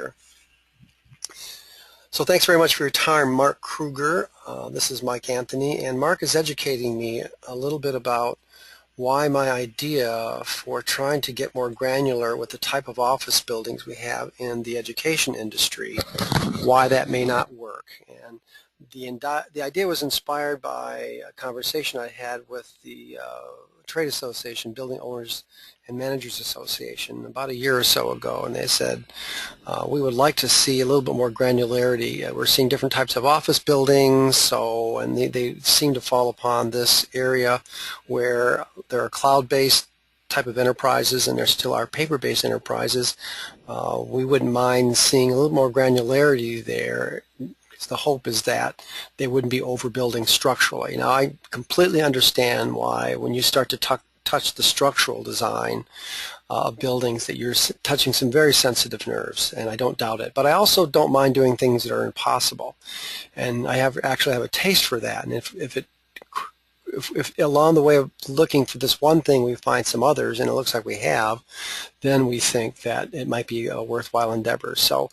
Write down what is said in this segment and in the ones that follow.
here. So thanks very much for your time, Mark Kruger. This is Mike Anthony, and Mark is educating me a little bit about why my idea for trying to get more granular with the type of office buildings we have in the education industry, why that may not work. And the idea was inspired by a conversation I had with the Trade Association, Building Owners and Managers Association, about a year or so ago, and they said we would like to see a little bit more granularity. We're seeing different types of office buildings, and they seem to fall upon this area where there are cloud-based type of enterprises and there still are paper-based enterprises. We wouldn't mind seeing a little more granularity there. The hope is that they wouldn't be overbuilding structurally. Now, I completely understand why when you start to touch the structural design of buildings that you're touching some very sensitive nerves, and I don't doubt it. But I also don't mind doing things that are impossible, and I actually have a taste for that. And if along the way of looking for this one thing we find some others, and it looks like we have, then we think that it might be a worthwhile endeavor. So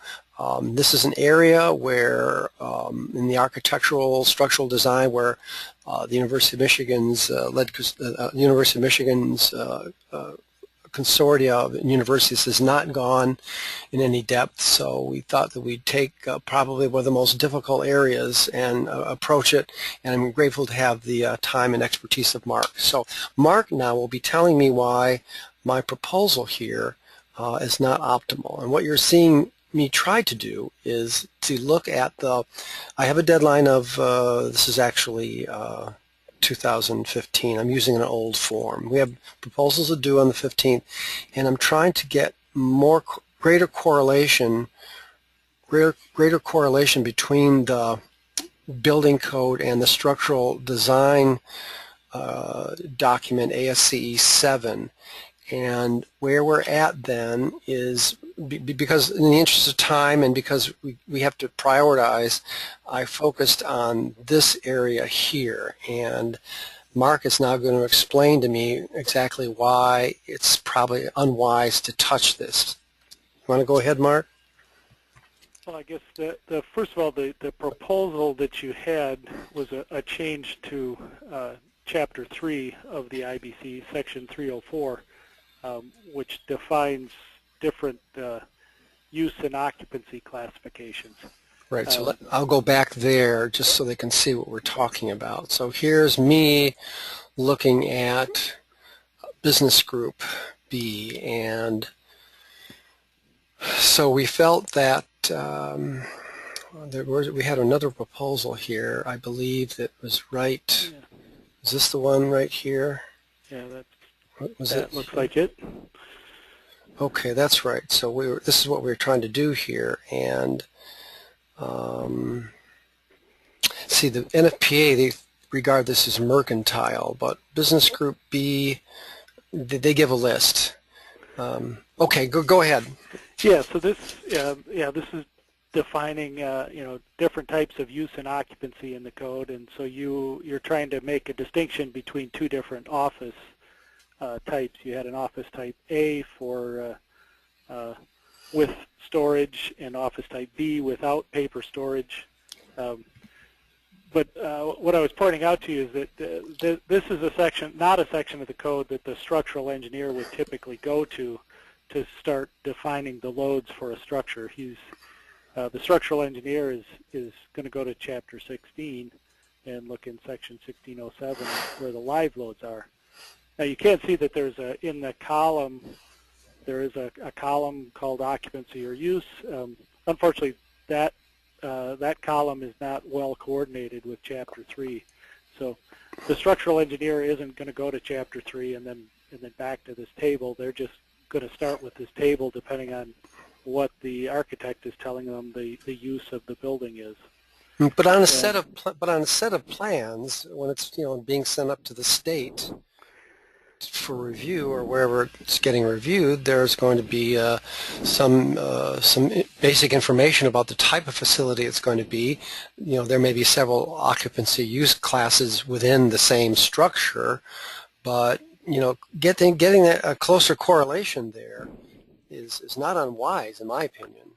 this is an area where, in the architectural structural design, where the University of Michigan's consortia of universities has not gone in any depth. So we thought that we'd take probably one of the most difficult areas and approach it. And I'm grateful to have the time and expertise of Mark. So Mark now will be telling me why my proposal here is not optimal. And what you're seeing me try to do is to look at I have a deadline of, this is actually 2015. I'm using an old form. We have proposals to do on the 15th, and I'm trying to get greater correlation between the building code and the structural design document ASCE 7. And where we're at then is, because in the interest of time and because we have to prioritize, I focused on this area here. And Mark is now going to explain to me exactly why it's probably unwise to touch this. You want to go ahead, Mark? Well, I guess first of all, the proposal that you had was a change to Chapter 3 of the IBC, Section 304. Which defines different use and occupancy classifications. Right, so I'll go back there just so they can see what we're talking about. So here's me looking at business group B, and so we felt that we had another proposal here, I believe, that was right. Yeah. Is this the one right here? Yeah, that's that looks like it. Okay, that's right. So this is what we were trying to do here, and see, the NFPA, they regard this as mercantile, but Business Group B, they give a list. Okay, go ahead. Yeah. So this this is defining different types of use and occupancy in the code, and so you're trying to make a distinction between two different office types. You had an office type A for with storage, and office type B without paper storage. But what I was pointing out to you is that this is not a section of the code that the structural engineer would typically go to start defining the loads for a structure. The structural engineer is going to go to Chapter 16 and look in Section 1607 where the live loads are. Now you can't see that there's in the column, there is a column called occupancy or use. Unfortunately, that column is not well coordinated with Chapter 3. So the structural engineer isn't going to go to Chapter 3 and then back to this table. They're just going to start with this table depending on what the architect is telling them the use of the building is. But on a set of plans, when it's being sent up to the state for review or wherever it's getting reviewed, there's going to be some basic information about the type of facility it's going to be. There may be several occupancy use classes within the same structure, but getting a closer correlation there is not unwise, in my opinion.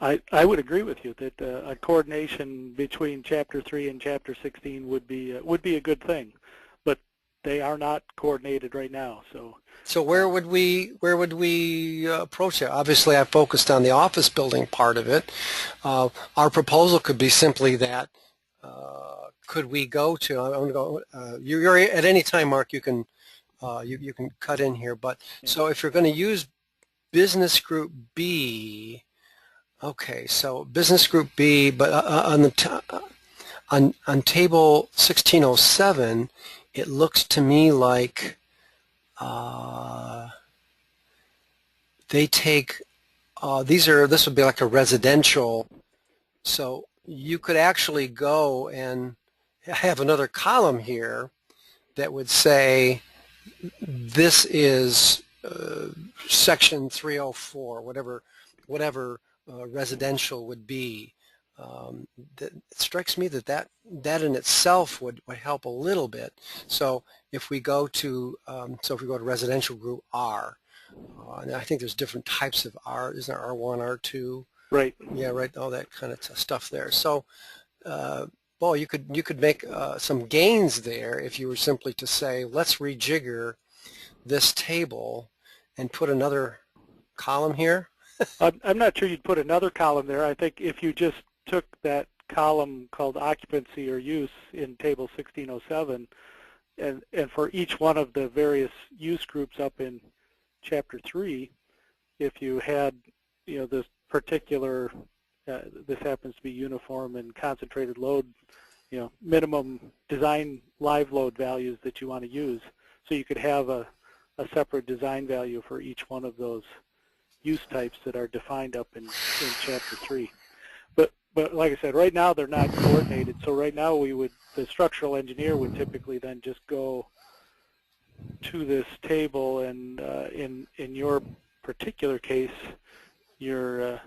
I would agree with you that a coordination between Chapter 3 and Chapter 16 would be a good thing, but they are not coordinated right now. So where would we approach it? Obviously, I focused on the office building part of it. Our proposal could be simply that could we go to? I'm going to go. You're at any time, Mark. You can you can cut in here. But yeah. so if you're going to use business group B, okay. So business group B, but on the on table 1607, it looks to me like they take this would be like a residential, so you could actually go and have another column here that would say this is section 304, whatever residential would be. It strikes me that in itself would help a little bit. So if we go to residential group R, and I think there's different types of R. Isn't there R1, R2? Right. Yeah, right. All that kind of stuff there. So, well, you could make some gains there if you were simply to say, let's rejigger this table and put another column here. I'm not sure you'd put another column there. I think if you just took that column called occupancy or use in table 1607, and for each one of the various use groups up in Chapter 3, if you had, this particular, this happens to be uniform and concentrated load, minimum design live load values that you want to use, so you could have a separate design value for each one of those use types that are defined up in Chapter 3. But like I said, right now they're not coordinated. So right now the structural engineer would typically then just go to this table, and in your particular case, you're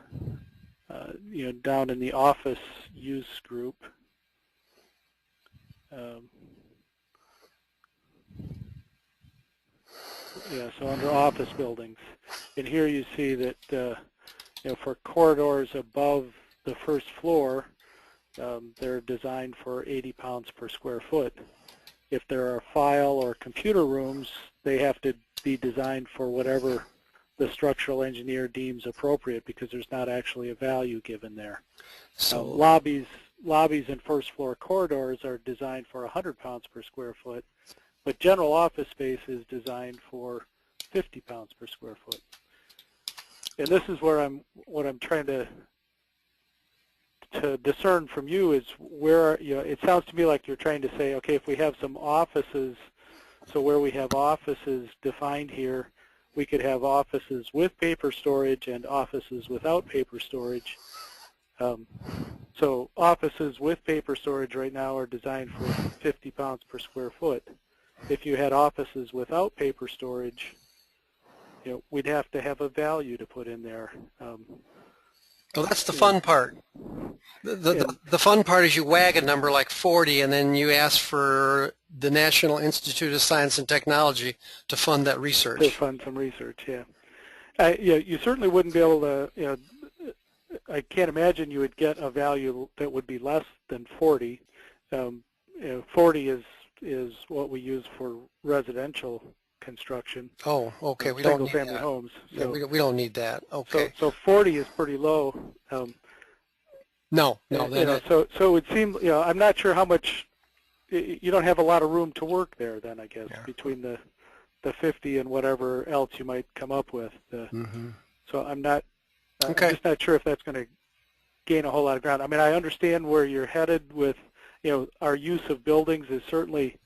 down in the office use group. Yeah, so under office buildings, and here you see that for corridors above the first floor, they're designed for 80 pounds per square foot. If there are file or computer rooms, they have to be designed for whatever the structural engineer deems appropriate, because there's not actually a value given there. So lobbies and first floor corridors are designed for 100 pounds per square foot, but general office space is designed for 50 pounds per square foot. And this is where what I'm trying to discern from you is where, it sounds to me like you're trying to say, okay, if we have some offices, so where we have offices defined here, we could have offices with paper storage and offices without paper storage. So offices with paper storage right now are designed for 50 pounds per square foot. If you had offices without paper storage, we'd have to have a value to put in there. Well, that's the fun part. The fun part is you wag a number like 40, and then you ask for the National Institute of Science and Technology to fund that research. To fund some research, yeah. You certainly wouldn't be able to, I can't imagine you would get a value that would be less than 40. 40 is what we use for residential construction. Oh, okay. We don't need single-family that. homes. So, yeah, we don't need that. Okay. So 40 is pretty low. No. So it would seem, I'm not sure how much. You don't have a lot of room to work there, then, I guess, between the 50 and whatever else you might come up with. So I'm just not sure if that's going to gain a whole lot of ground. I mean, I understand where you're headed with, our use of buildings is certainly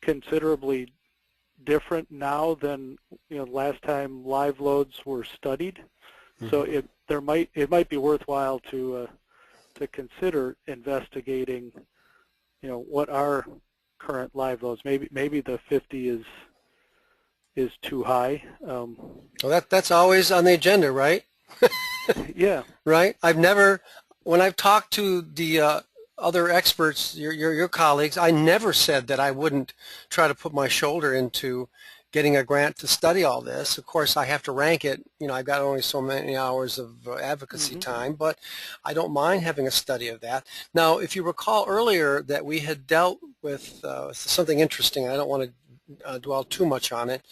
considerably different now than last time live loads were studied. So it might be worthwhile to consider investigating what are current live loads. Maybe the 50 is too high. Well, that's always on the agenda, right? Yeah. Right. When I've talked to the other experts, your colleagues, I never said that I wouldn't try to put my shoulder into getting a grant to study all this. Of course, I have to rank it. You know, I've got only so many hours of advocacy time, but I don't mind having a study of that. Now, if you recall earlier that we had dealt with something interesting, I don't want to dwell too much on it,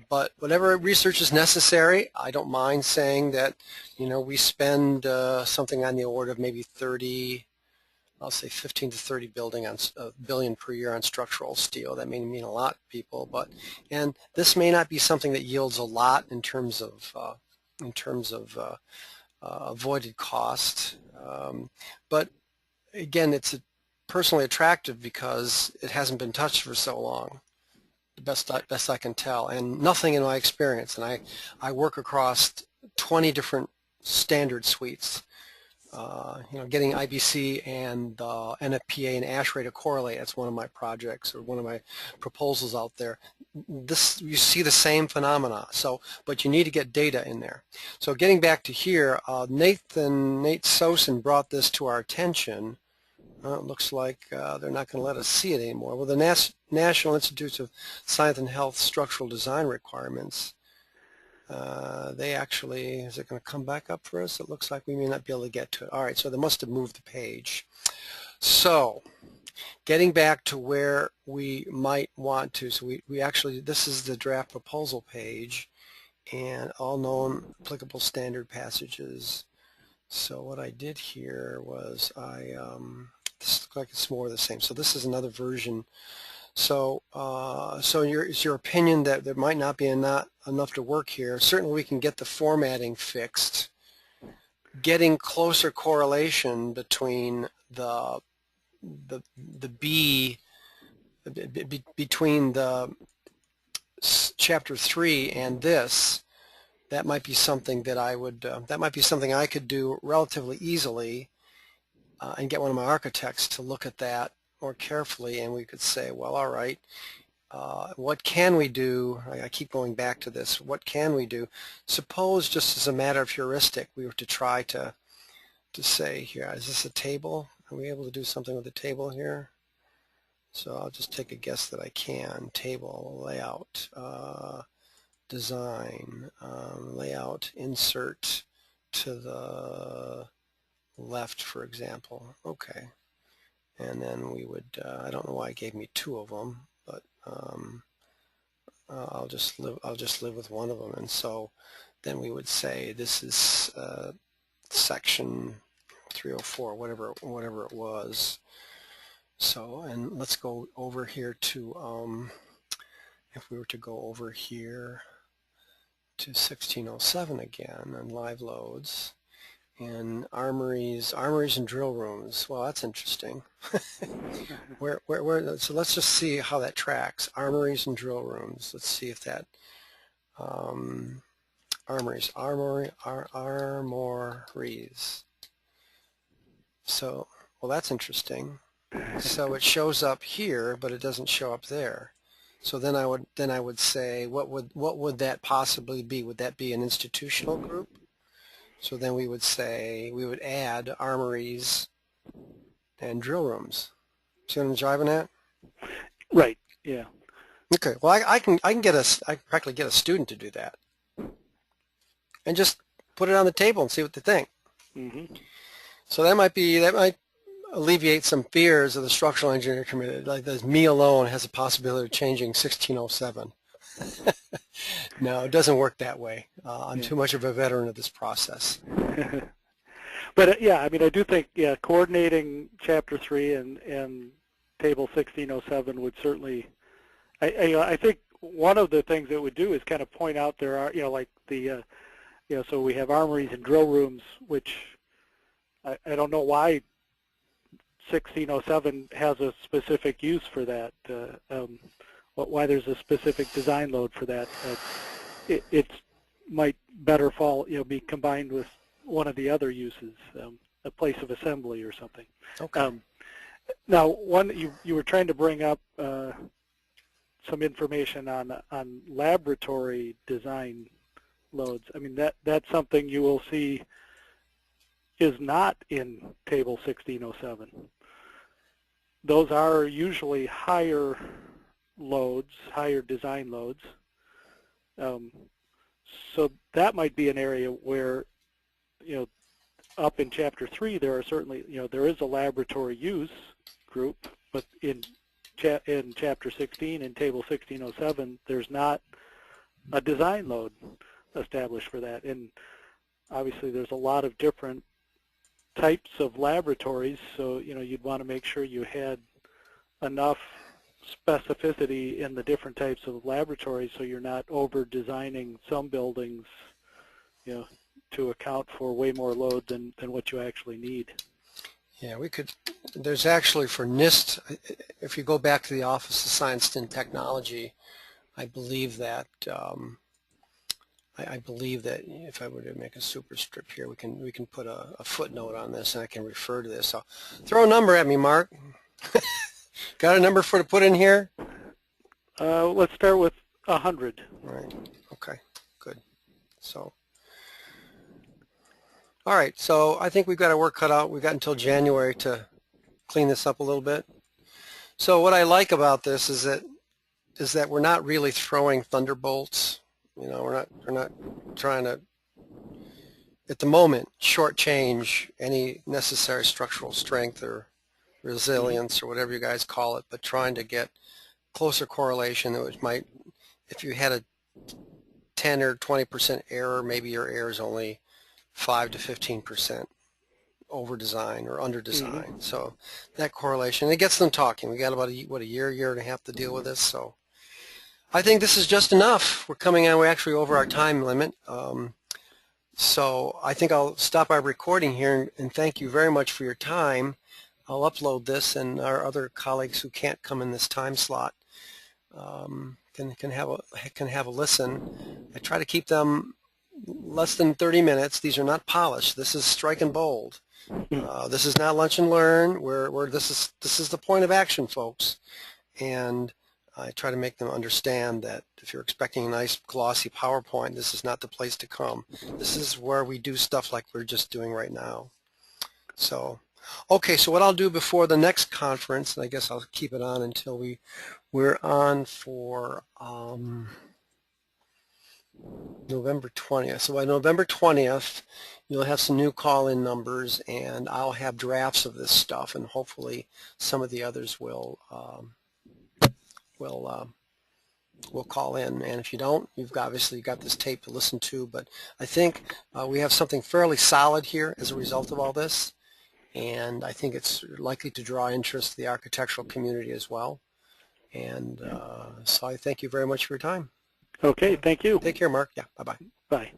but whatever research is necessary, I don't mind saying that, you know, we spend something on the order of maybe 30, I'll say 15 to 30 billion per year on structural steel. That may mean a lot to people, and this may not be something that yields a lot in terms of avoided cost, but again, it's personally attractive because it hasn't been touched for so long. The best I can tell, and nothing in my experience, and I work across 20 different standard suites. You know, getting IBC and NFPA and ASHRAE to correlate, that's one of my projects or one of my proposals out there. You see the same phenomena, but you need to get data in there. So getting back to here, Nate Sosin brought this to our attention. It looks like they're not going to let us see it anymore. Well, the National Institutes of Science and Health Structural Design Requirements, they actually, is it going to come back up for us? It looks like we may not be able to get to it. All right, so they must have moved the page. So getting back to where we might want to, so we actually, this is the draft proposal page and all known applicable standard passages. So what I did here was this looks like it's more of the same. So this is another version. So, is your opinion that there might not be enough to work here? Certainly, we can get the formatting fixed. Getting closer correlation between between the chapter 3 and this, that might be something that I could do relatively easily, and get one of my architects to look at that more carefully, and we could say, well, all right, what can we do? I keep going back to this. What can we do? Suppose, just as a matter of heuristic, we were to try to say here, is this a table? Are we able to do something with a table here? So I'll just take a guess that I can. Table, layout, design, layout, insert to the left, for example. Okay. And then we would, I don't know why it gave me 2 of them, but I'll just live with one of them. And so then we would say this is section 304, whatever it was. So, and let's go over here to, if we were to go over here to 1607 again on live loads. And armories and drill rooms. Well, that's interesting. So let's just see how that tracks. Armories and drill rooms. Let's see if that armories. So, well, that's interesting. So it shows up here, but it doesn't show up there. So then I would say, what would that possibly be? Would that be an institutional group? So then we would say, we would add armories and drill rooms. See what I'm driving at? Right, yeah. Okay, well I can practically get a student to do that. And just put it on the table and see what they think. Mm-hmm. So that might alleviate some fears of the structural engineering community, like this me alone has a possibility of changing 1607. No, it doesn't work that way. I'm too much of a veteran of this process. But yeah, I mean, I do think, yeah, coordinating Chapter 3 and Table 1607 would certainly, I think one of the things it would do is kind of point out there are, like the, so we have armories and drill rooms, which I don't know why 1607 has a specific use for that. Why there's a specific design load for that. It might better be combined with one of the other uses, a place of assembly or something. Okay. Now, you were trying to bring up some information on laboratory design loads. I mean, that's something you will see is not in Table 1607. Those are usually higher loads, higher design loads. So that might be an area where, up in Chapter 3, there are certainly, there is a laboratory use group, but in Chapter 16, in Table 1607, there's not a design load established for that. And obviously there's a lot of different types of laboratories, so you'd want to make sure you had enough specificity in the different types of laboratories so you're not over designing some buildings to account for way more load than what you actually need. Yeah, there's actually for NIST, if you go back to the Office of Science and Technology, I believe that if I were to make a superscript here, we can put a footnote on this, and I can refer to this. So throw a number at me, Mark. Got a number to put in here? Let's start with 100. Right. Okay. Good. So, all right. So I think we've got our work cut out. We've got until January to clean this up a little bit. So what I like about this is that we're not really throwing thunderbolts. We're not trying to, at the moment, shortchange any necessary structural strength or resilience or whatever you guys call it, but trying to get closer correlation, which might, if you had a 10 or 20% error, maybe your error is only 5 to 15% over design or under design. So that correlation, it gets them talking. We got about a year and a half to deal with this. So I think this is just enough. We're actually over our time limit. So I think I'll stop our recording here and thank you very much for your time. I'll upload this, and our other colleagues who can't come in this time slot can have a listen. I try to keep them less than 30 minutes. These are not polished. This is strike and bold. This is not lunch and learn. This is the point of action, folks. And I try to make them understand that if you're expecting a nice glossy PowerPoint, this is not the place to come. This is where we do stuff like we're just doing right now. So. Okay, so what I'll do before the next conference, and I guess I'll keep it on until we're on for November 20th. So by November 20th, you'll have some new call-in numbers, and I'll have drafts of this stuff, and hopefully some of the others will call in. And if you don't, you've obviously got this tape to listen to. But I think we have something fairly solid here as a result of all this. And I think it's likely to draw interest to the architectural community as well. And so I thank you very much for your time. Okay, thank you. Take care, Mark. Yeah, bye-bye. Bye.